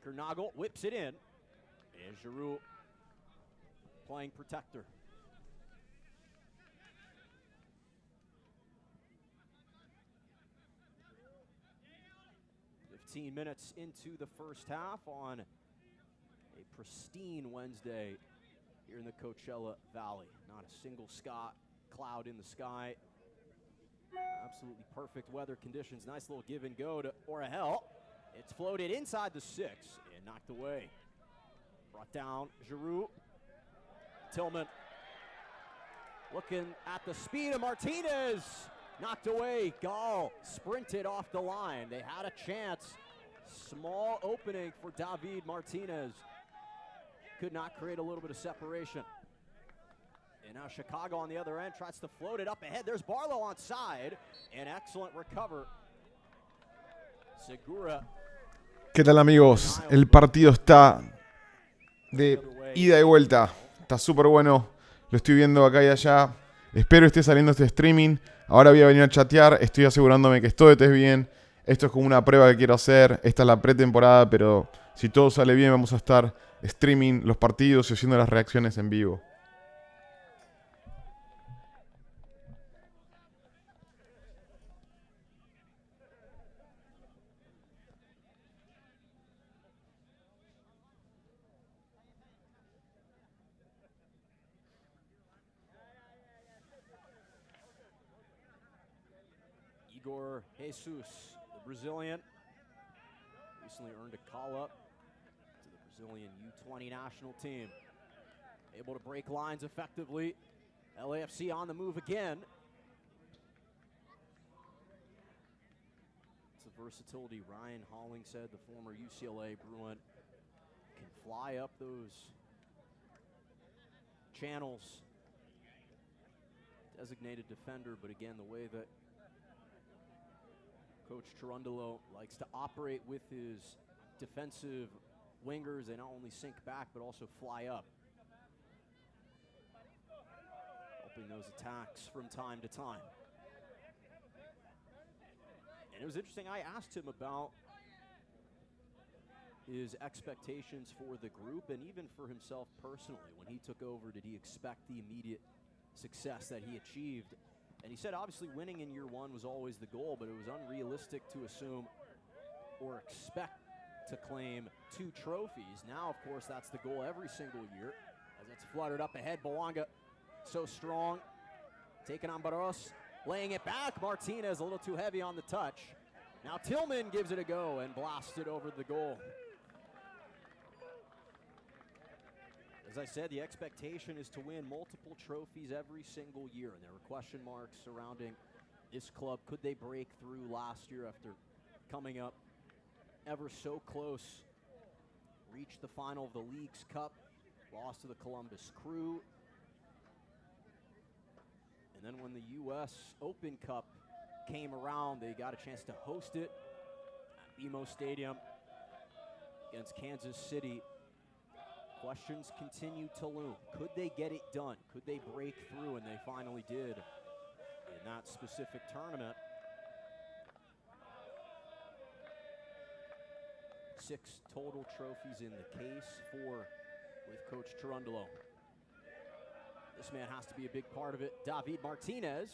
Kernagel whips it in. And Giroux playing protector. Minutes into the first half on a pristine Wednesday here in the Coachella Valley. Not a single cloud in the sky. Absolutely perfect weather conditions. Nice little give and go to Orahel. It's floated inside the 6 and knocked away. Brought down Giroux. Tillman looking at the speed of Martinez. Knocked away. Gall sprinted off the line. They had a chance. Small opening for David Martinez. Could not create a little bit of separation. And now Chicago on the other end tries to float it up ahead. There's Barlow on side. An excellent recover. Segura. ¿Qué tal, amigos? El partido está de ida y vuelta. Está súper bueno. Lo estoy viendo acá y allá. Espero esté saliendo este streaming. Ahora voy a venir a chatear. Estoy asegurándome que todo esté bien. Esto es como una prueba que quiero hacer. Esta es la pretemporada, pero si todo sale bien vamos a estar streaming los partidos y haciendo las reacciones en vivo. Igor Jesus, the Brazilian, recently earned a call-up to the Brazilian U20 national team. Able to break lines effectively. LAFC on the move again. It's the versatility Ryan Halling said, the former UCLA Bruin, can fly up those channels. Designated defender, but again, the way that Coach Cherundolo likes to operate with his defensive wingers. They not only sink back, but also fly up. Helping those attacks from time to time. And it was interesting, I asked him about his expectations for the group and even for himself personally. When he took over, did he expect the immediate success that he achieved? And he said obviously winning in year one was always the goal, but it was unrealistic to assume or expect to claim 2 trophies. Now, of course, that's the goal every single year. As it's fluttered up ahead, Boanga so strong. Taking on Barros, laying it back. Martinez a little too heavy on the touch. Now Tillman gives it a go and blasts it over the goal. As I said, the expectation is to win multiple trophies every single year, and there were question marks surrounding this club. Could they break through last year after coming up ever so close? Reached the final of the League's Cup, lost to the Columbus Crew. And then when the U.S. Open Cup came around, they got a chance to host it at BMO Stadium against Kansas City. Questions continue to loom. Could they get it done? Could they break through? And they finally did in that specific tournament. 6 total trophies in the case with Coach Cherundolo. This man has to be a big part of it. David Martinez,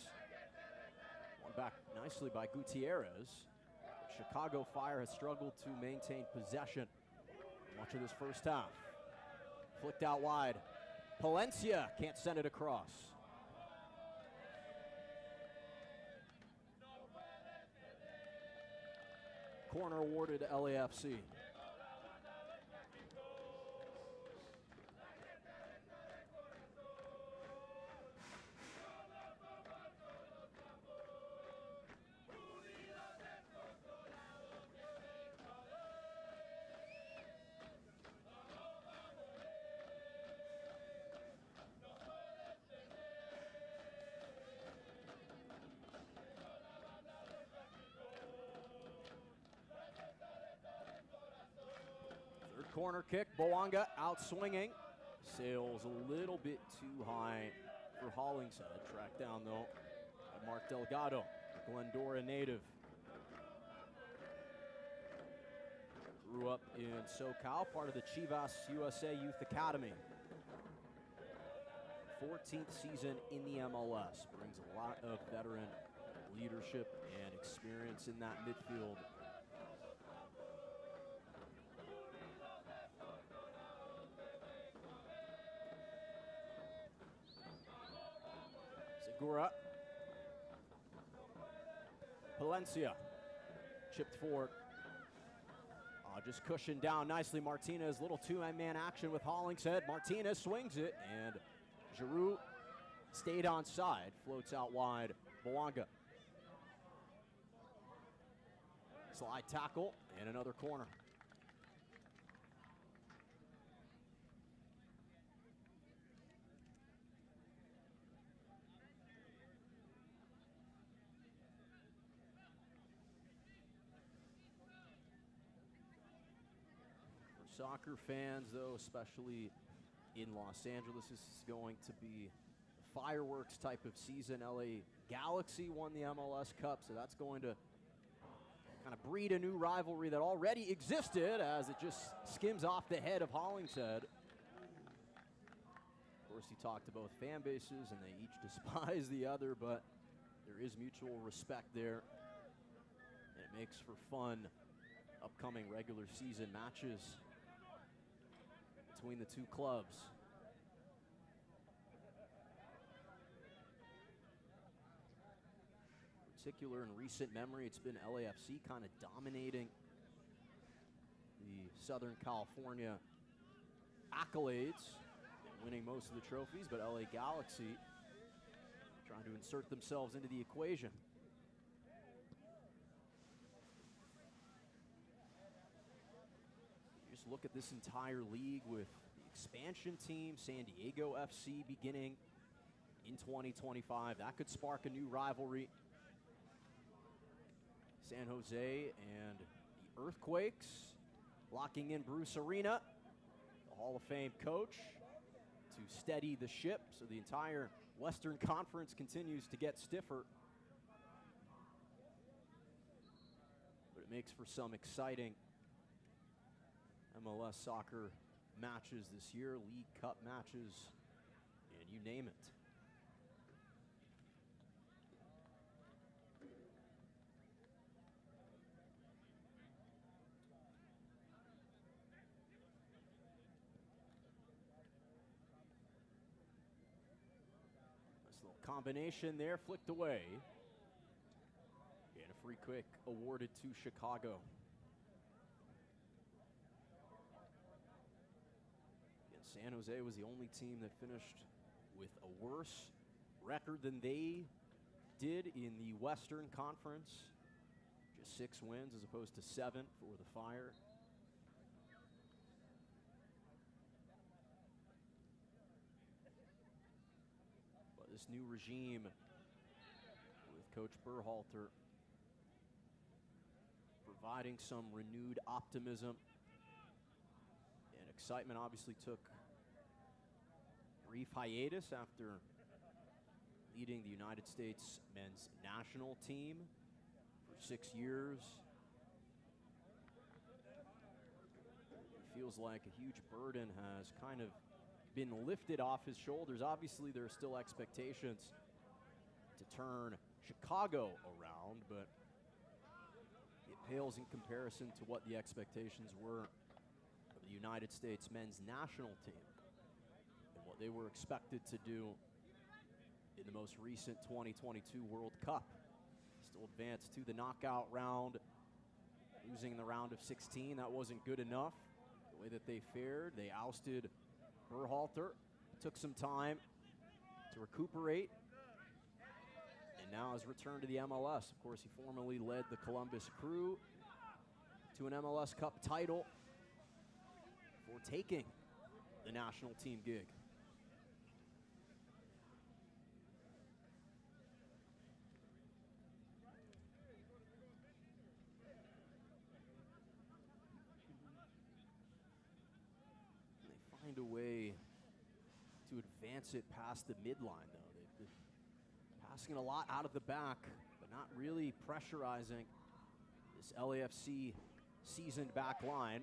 won back nicely by Gutierrez. Chicago Fire has struggled to maintain possession much of this first half. Flicked out wide. Palencia can't send it across. Corner awarded to LAFC. Corner kick, Boanga out swinging. Sails a little bit too high for Hollingshead. Tracked down though by Mark Delgado, Glendora native. Grew up in SoCal, part of the Chivas USA Youth Academy. 14th season in the MLS. Brings a lot of veteran leadership and experience in that midfield. Segura. Palencia. Chipped forward. Just cushioned down nicely. Martinez, little two-man action with Hollingshead. Martinez swings it, and Giroux stayed onside. Floats out wide. Bouanga. Slide tackle, and another corner. Soccer fans, though, especially in Los Angeles, this is going to be a fireworks type of season. LA Galaxy won the MLS Cup, so that's going to kind of breed a new rivalry that already existed as it just skims off the head of Hollingshead. Of course, he talked to both fan bases, and they each despise the other, but there is mutual respect there, and it makes for fun upcoming regular season matches between the two clubs. In particular, in recent memory, it's been LAFC kind of dominating the Southern California accolades, winning most of the trophies, but LA Galaxy trying to insert themselves into the equation. Just look at this entire league with the expansion team, San Diego FC, beginning in 2025. That could spark a new rivalry. San Jose and the Earthquakes locking in Bruce Arena, the Hall of Fame coach, to steady the ship. So the entire Western Conference continues to get stiffer. But it makes for some exciting MLS soccer matches this year, League Cup matches, and you name it. Nice little combination there, flicked away. And a free kick awarded to Chicago. San Jose was the only team that finished with a worse record than they did in the Western Conference. Just 6 wins as opposed to 7 for the Fire. But this new regime with Coach Berhalter providing some renewed optimism and excitement. Obviously took brief hiatus after leading the United States men's national team for 6 years. It feels like a huge burden has kind of been lifted off his shoulders. Obviously, there are still expectations to turn Chicago around, but it pales in comparison to what the expectations were of the United States men's national team and what they were expected to do in the most recent 2022 World Cup. Still advanced to the knockout round, losing in the round of 16. That wasn't good enough. The way that they fared, they ousted Berhalter. Took some time to recuperate, and now has returned to the MLS. Of course, he formerly led the Columbus Crew to an MLS Cup title for taking the national team gig. They find a way to advance it past the midline, though. They've been passing a lot out of the back, but not really pressurizing this LAFC seasoned back line.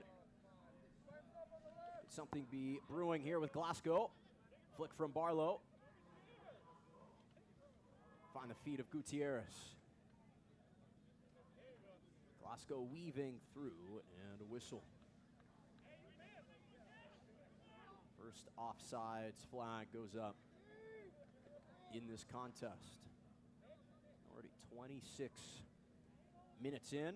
Could something be brewing here with Glasgow. Flick from Barlow. Find the feet of Gutierrez. Glasgow weaving through, and a whistle. First offsides flag goes up in this contest. Already 26 minutes in.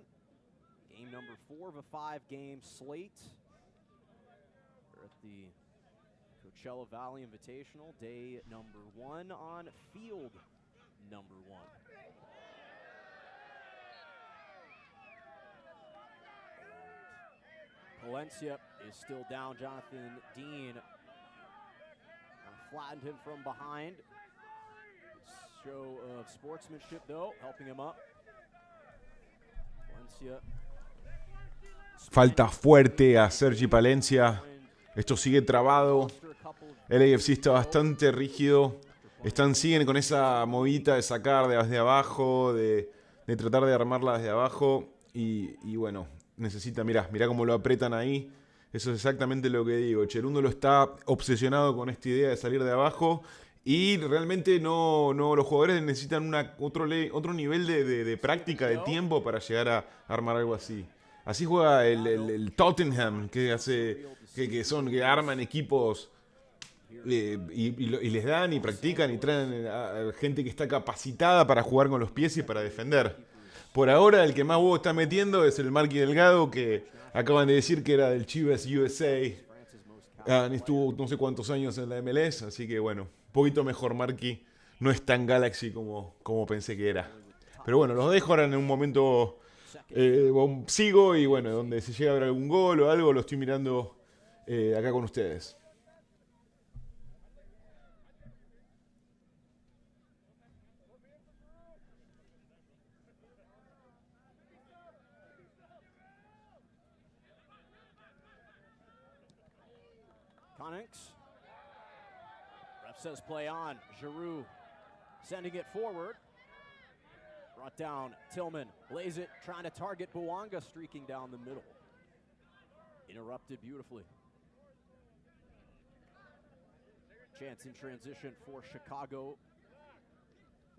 Game number 4 of a 5-game slate. We're at the Coachella Valley Invitational, day number 1 on field number 1. Palencia is still down. Jonathan Dean flattened him from behind. Show of sportsmanship, though, helping him up. Palencia. Falta fuerte a Sergi Palencia. Esto sigue trabado. El LAFC está bastante rígido. Siguen con esa movida de sacar desde abajo, de tratar de armarla desde abajo. Y bueno, necesita, mirá cómo lo apretan ahí. Eso es exactamente lo que digo. Cherundolo está obsesionado con esta idea de salir de abajo. Y realmente los jugadores necesitan otro nivel de práctica, de tiempo para llegar a armar algo así. Así juega el Tottenham, que arman equipos y les dan y practican y traen a gente que está capacitada para jugar con los pies y para defender. Por ahora el que más huevo está metiendo es el Marky Delgado, que acaban de decir que era del Chivas USA. Estuvo no sé cuántos años en la MLS, así que bueno, un poquito mejor Marky. No es tan Galaxy como pensé que era. Pero bueno, los dejo ahora en un momento. Sigo y bueno, donde se llega a ver algún gol o algo, lo estoy mirando acá con ustedes. Connings. Ref says play on. Giroux sending it forward. Brought down. Tillman lays it, trying to target Bouanga, streaking down the middle. Interrupted beautifully. Chance in transition for Chicago.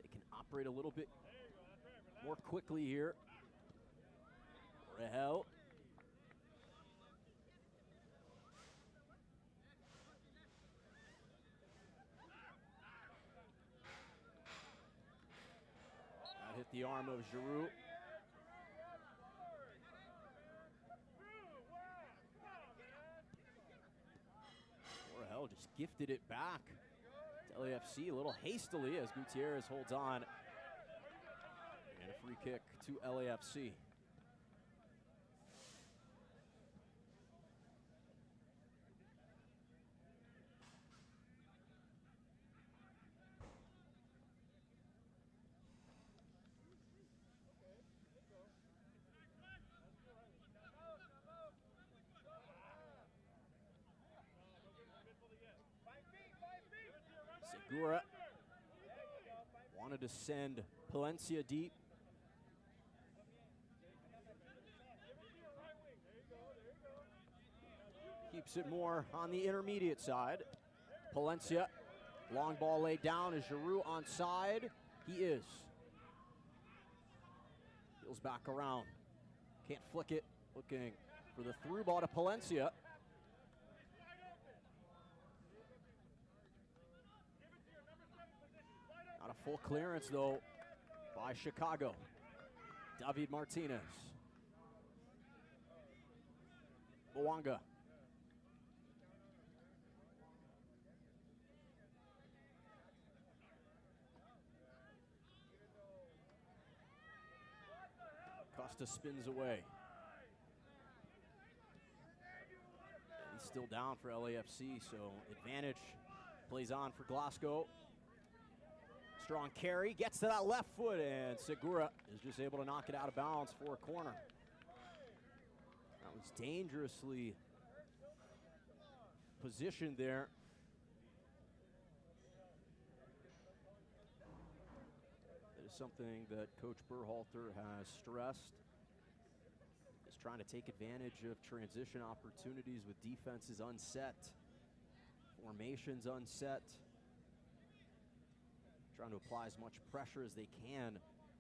They can operate a little bit more quickly here. Rahel. That hit the arm of Giroux. Rahel just gifted it back to LAFC a little hastily as Gutierrez holds on. And a free kick to LAFC. Segura wanted to send Palencia deep. Keeps it more on the intermediate side. Palencia, long ball laid down. Is Giroux onside? He is. Feels back around. Can't flick it. Looking for the through ball to Palencia. Not a full clearance, though, by Chicago. David Martinez. Bouanga. Costa spins away. And he's still down for LAFC, so advantage plays on for Glasgow. Strong carry, gets to that left foot, and Segura is just able to knock it out of bounds for a corner. That was dangerously positioned there. That is something that Coach Berhalter has stressed, is trying to take advantage of transition opportunities with defenses unset, formations unset, trying to apply as much pressure as they can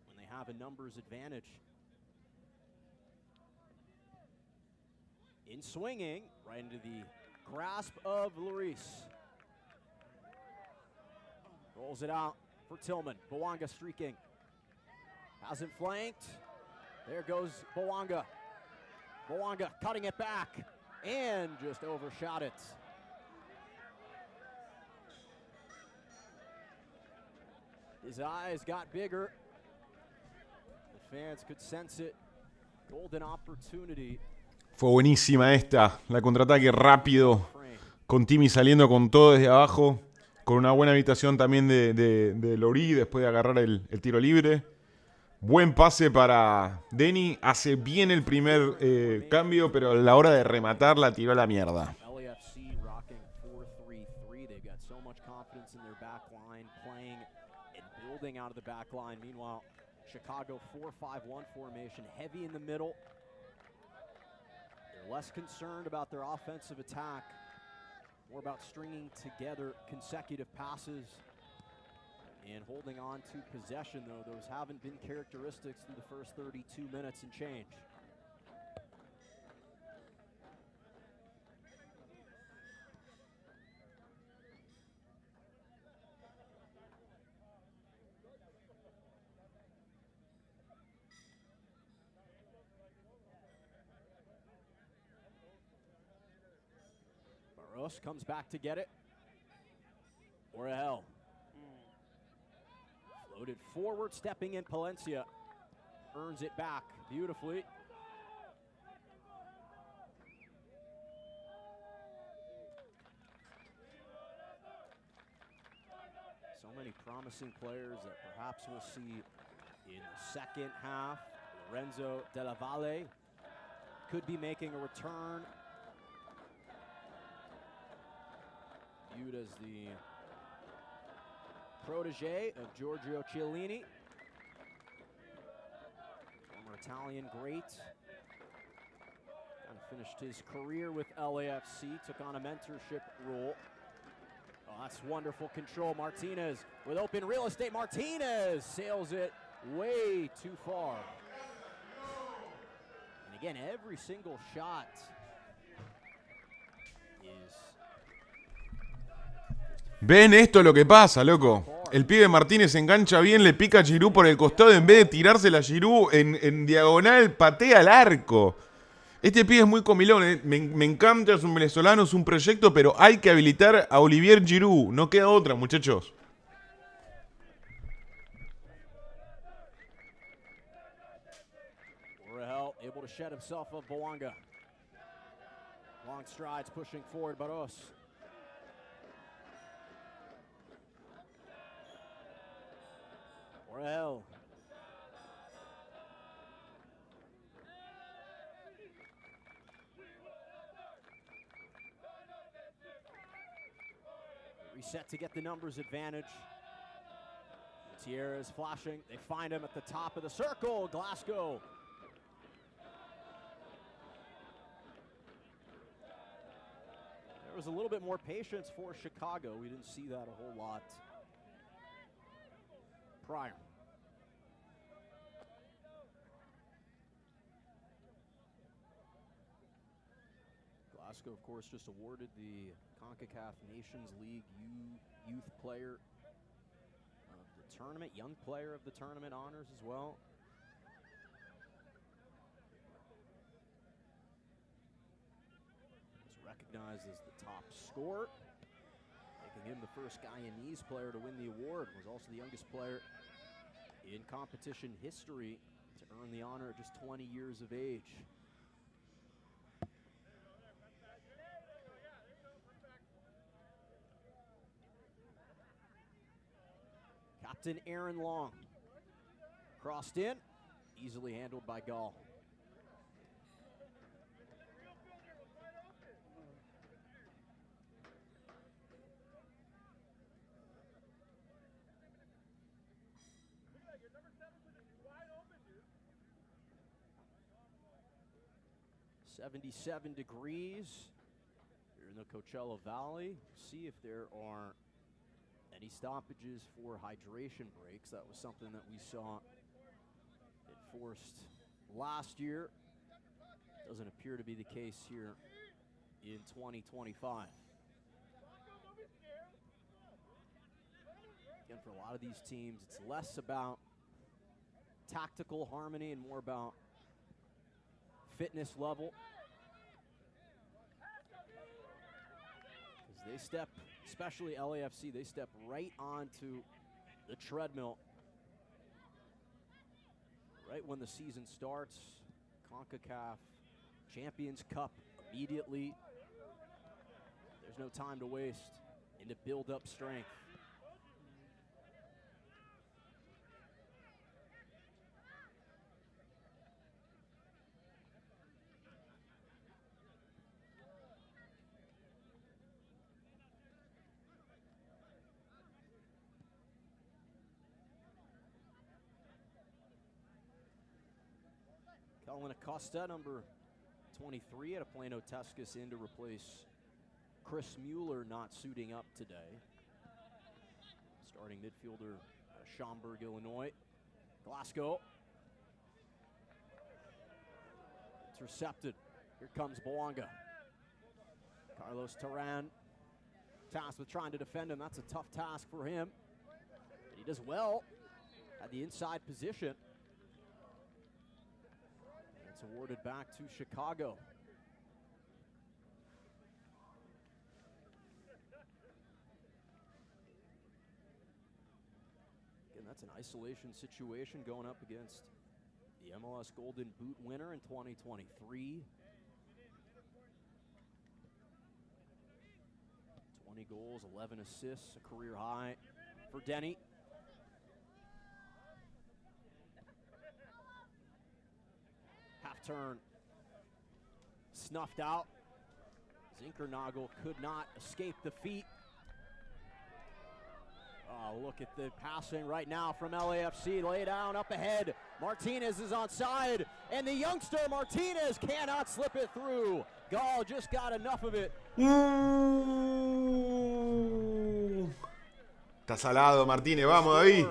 when they have a numbers advantage. In swinging, right into the grasp of Lloris. Rolls it out for Tillman. Bouanga streaking. Hasn't flanked. There goes Bouanga. Bouanga cutting it back and just overshot it. His eyes got bigger. The fans could sense it. Golden opportunity. Fue buenísima esta, la contraataque rápido, con Timmy saliendo con todo desde abajo, con una buena habitación también de Lori después de agarrar el tiro libre. Buen pase para Denny, hace bien el primer cambio, pero a la hora de rematar la tiró a la mierda. LAFC rocking 4-3-3. They've got so much confidence in their back line, playing and building out of the back line. Meanwhile, Chicago 4-5-1 formation, heavy in the middle. Less concerned about their offensive attack, more about stringing together consecutive passes and holding on to possession, though those haven't been characteristics through the first 32 minutes and change. Comes back to get it. Orel. Floated forward, stepping in Palencia. Earns it back beautifully. So many promising players that perhaps we'll see in the second half. Lorenzo Della Valle could be making a return. Viewed as the protege of Giorgio Chiellini, former Italian great. Kind of finished his career with LAFC, took on a mentorship role. Oh, that's wonderful control. Martinez with open real estate. Martinez sails it way too far. And again, every single shot is... ¿Ven esto lo que pasa, loco? El pibe Martínez engancha bien, le pica a Giroud por el costado, en vez de tirársela a Giroud en diagonal, patea al arco. Este pibe es muy comilón, ¿eh? Me encanta, es un venezolano, es un proyecto, pero hay que habilitar a Olivier Giroud. No queda otra, muchachos. Orel able to shed himself of Bouanga. Long strides pushing forward, Barros. Orel. Reset to get the numbers advantage. Gutierrez flashing. They find him at the top of the circle. Glasgow. There was a little bit more patience for Chicago. We didn't see that a whole lot prior. Glasgow, of course, just awarded the CONCACAF Nations League Youth Player of the Tournament, Young Player of the Tournament honors as well. He's recognized as the top scorer, making him the first Guyanese player to win the award. Was also the youngest player in competition history to earn the honor at just 20 years of age. Captain Aaron Long. Crossed in, easily handled by Gall. 77 degrees here in the Coachella Valley. See if there are any stoppages for hydration breaks. That was something that we saw enforced last year. Doesn't appear to be the case here in 2025. Again, for a lot of these teams, it's less about tactical harmony and more about fitness level. As they step, especially LAFC, they step right onto the treadmill right when the season starts. CONCACAF Champions Cup immediately. There's no time to waste and to build up strength. Colin Acosta, number 23, at a Plano Tuscus in to replace Chris Mueller, not suiting up today. Starting midfielder out of Schaumburg, Illinois. Glasgow. Intercepted. Here comes Boanga. Carlos Taran tasked with trying to defend him. That's a tough task for him. But he does well at the inside position. It's awarded back to Chicago. Again, that's an isolation situation going up against the MLS Golden Boot winner in 2023. 20 goals, 11 assists, a career high for Denny. Half turn snuffed out. Zinkernagel could not escape the feet. Oh, look at the passing right now from LAFC. Lay down up ahead. Martinez is onside, and the youngster Martinez cannot slip it through. Gall just got enough of it. Está salado Martínez, vamos David.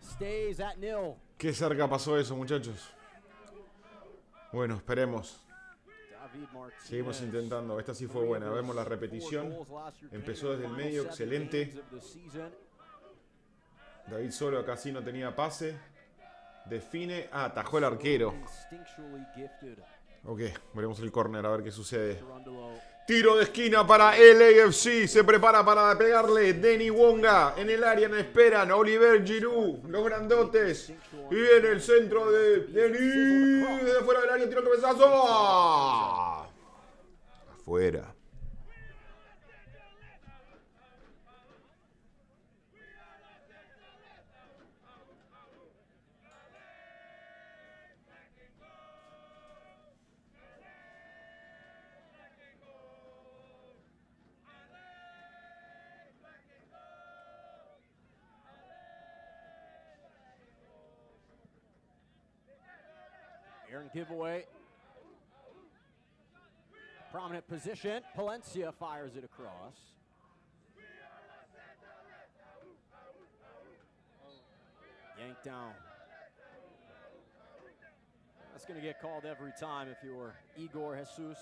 Stays at 0. Qué cerca pasó eso, muchachos. Bueno, esperemos. Seguimos intentando. Esta sí fue buena. Vemos la repetición. Empezó desde el medio, excelente. David solo, acá sí no tenía pase. Define. Ah, atajó el arquero. Ok, veremos el córner a ver qué sucede. Tiro de esquina para LAFC. Se prepara para pegarle. Denny Wonga en el área. No esperan. Oliver Giroud. Los grandotes. Y viene el centro de Denny. Desde fuera del área. Tiro cabezazo. Afuera. Aaron giveaway. Prominent position. Palencia fires it across. Yanked down. That's going to get called every time if you're Igor Jesus.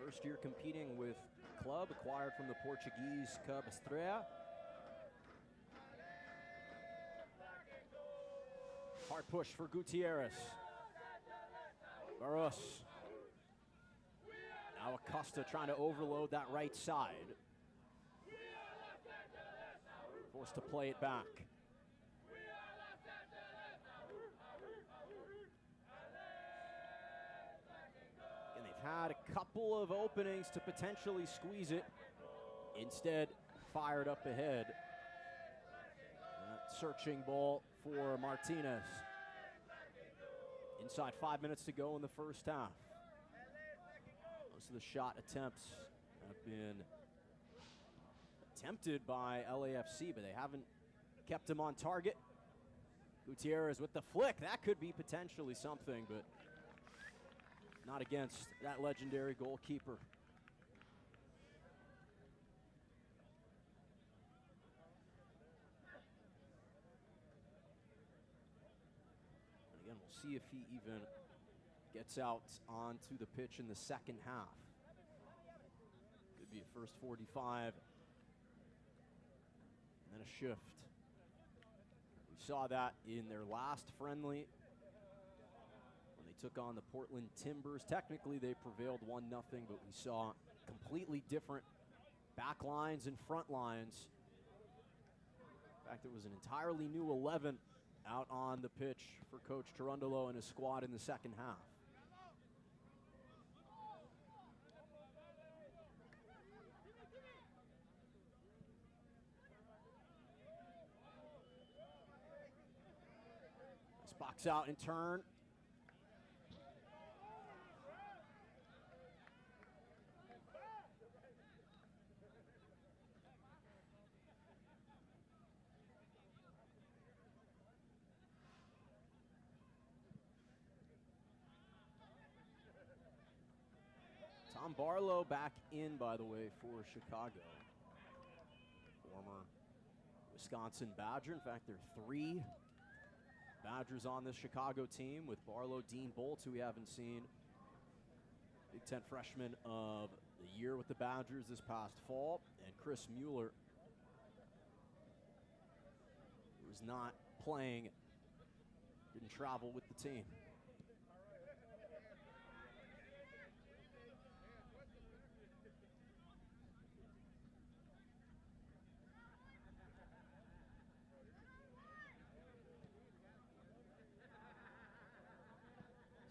First year competing with club acquired from the Portuguese Club Estrela. Hard push for Gutierrez. Barros. Now Acosta trying to overload that right side. Forced to play it back. And they've had a couple of openings to potentially squeeze it. Instead, fired up ahead. That searching ball for Martinez. Inside 5 minutes to go in the first half. Most of the shot attempts have been attempted by LAFC, but they haven't kept him on target. Gutierrez with the flick. That could be potentially something, but not against that legendary goalkeeper. Again, we'll see if he even gets out onto the pitch in the second half. Could be a first 45, and then a shift. We saw that in their last friendly when they took on the Portland Timbers. Technically, they prevailed 1-0, but we saw completely different back lines and front lines. In fact, it was an entirely new 11 out on the pitch for Coach Cherundolo and his squad in the second half. Nice box out and turn. Tom Barlow back in, by the way, for Chicago. Former Wisconsin Badger. In fact, there are 3 Badgers on this Chicago team with Barlow, Dean Bolt, who we haven't seen. Big Ten freshman of the year with the Badgers this past fall. And Chris Mueller, who was not playing, didn't travel with the team.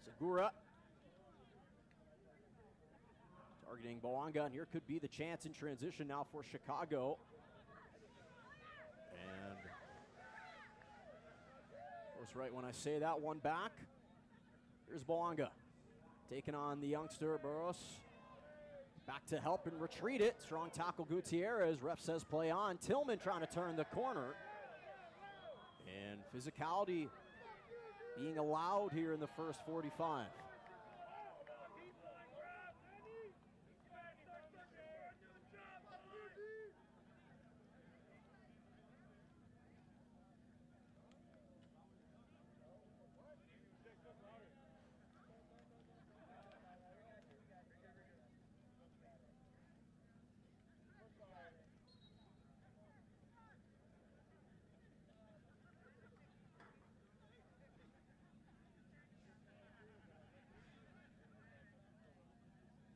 Segura targeting Boanga, and here could be the chance in transition now for Chicago. And of course, right when I say that, one back. Here's Boanga taking on the youngster Burros. Back to help and retreat it. Strong tackle Gutierrez. Ref says play on. Tillman trying to turn the corner. And physicality being allowed here in the first 45.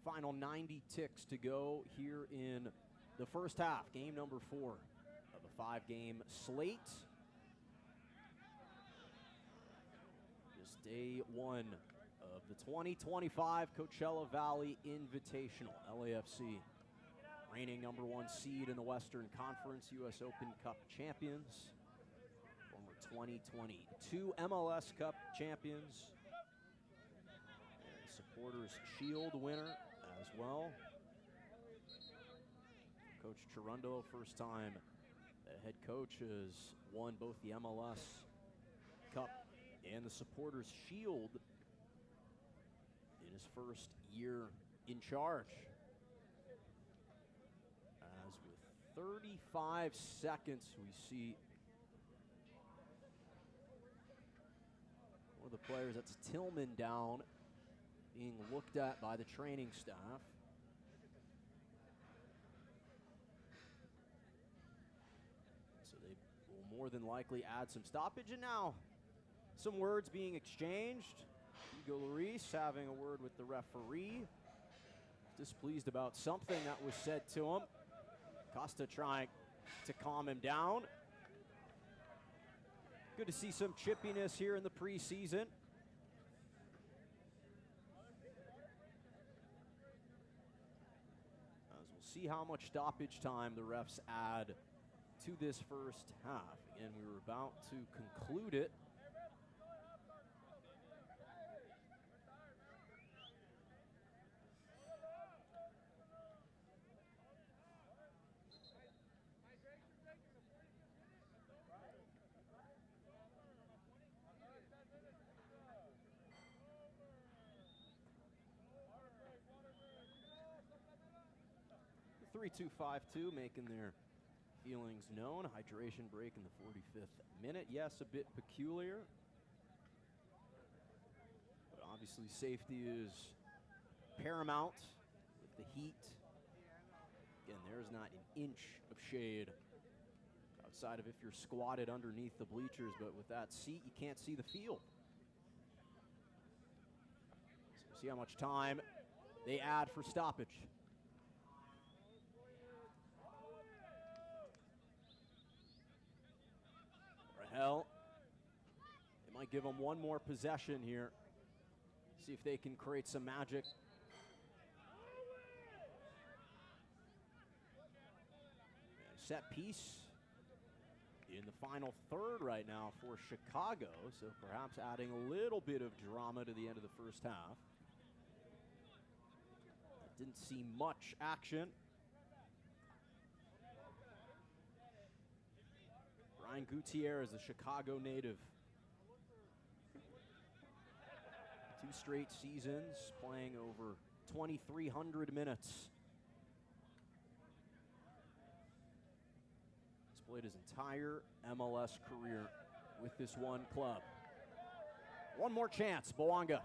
Final 90 ticks to go here in the first half. Game number 4 of a 5-game slate. Just day 1 of the 2025 Coachella Valley Invitational. LAFC, reigning number 1 seed in the Western Conference, U.S. Open Cup champions. Former 2022 MLS Cup champions. And Supporters Shield winner as well. Coach Cherundolo, first time the head coach has won both the MLS Cup and the Supporters Shield in his first year in charge. As with 35 seconds, we see one of the players, that's Tillman, down, being looked at by the training staff. So they will more than likely add some stoppage. And now some words being exchanged. Hugo Lloris having a word with the referee. Displeased about something that was said to him. Costa trying to calm him down. Good to see some chippiness here in the preseason. See how much stoppage time the refs add to this first half. Again, we were about to conclude it. 3-2-5-2 making their feelings known. Hydration break in the 45th minute. Yes, a bit peculiar. But obviously safety is paramount with the heat. Again, there's not an inch of shade outside of if you're squatted underneath the bleachers, but with that seat, you can't see the field. So see how much time they add for stoppage. Rahel, they might give them one more possession here. See if they can create some magic. Set piece in the final third right now for Chicago, so perhaps adding a little bit of drama to the end of the first half. Didn't see much action. Brian Gutierrez, a Chicago native. 2 straight seasons, playing over 2,300 minutes. He's played his entire MLS career with this one club. One more chance, Bouanga.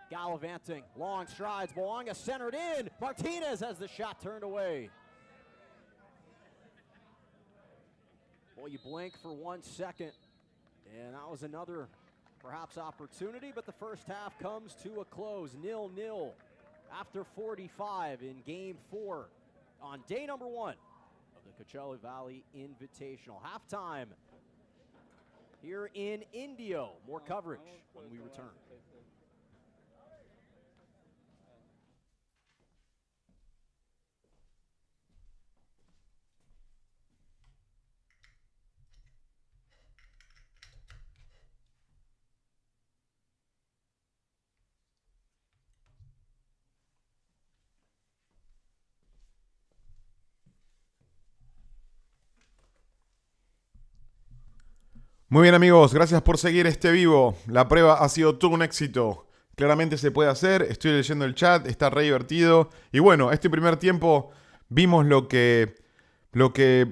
Gallivanting, long strides, Bouanga centered in. Martinez has the shot turned away. Well, you blink for 1 second, and that was another perhaps opportunity, but the first half comes to a close, 0-0 after 45 in Game 4 on day number 1 of the Coachella Valley Invitational. Halftime here in Indio. More coverage when we return. Muy bien amigos, gracias por seguir este vivo. La prueba ha sido todo un éxito. Claramente se puede hacer, estoy leyendo el chat, está re divertido. Y bueno, este primer tiempo vimos lo que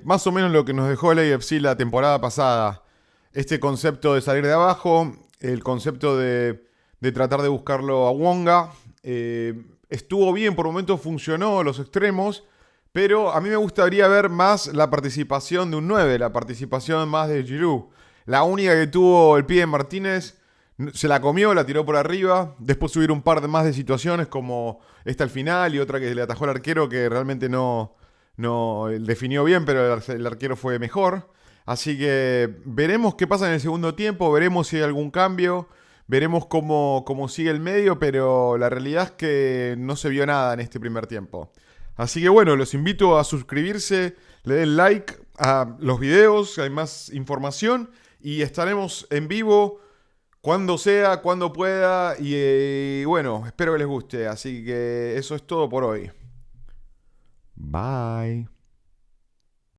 más o menos lo que nos dejó el LAFC la temporada pasada. Este concepto de salir de abajo, el concepto de tratar de buscarlo a Wonga. Estuvo bien, por momentos funcionó los extremos. Pero a mí me gustaría ver más la participación de un 9, la participación más de Giroud. La única que tuvo el pie de Martínez se la comió, la tiró por arriba. Después hubieron un par de más de situaciones como esta al final y otra que le atajó el arquero que realmente no definió bien, pero el arquero fue mejor. Así que veremos qué pasa en el segundo tiempo, veremos si hay algún cambio, veremos cómo sigue el medio, pero la realidad es que no se vio nada en este primer tiempo. Así que bueno, los invito a suscribirse, le den like a los videos, hay más información y estaremos en vivo cuando sea, cuando pueda y bueno, espero que les guste. Así que eso es todo por hoy. Bye.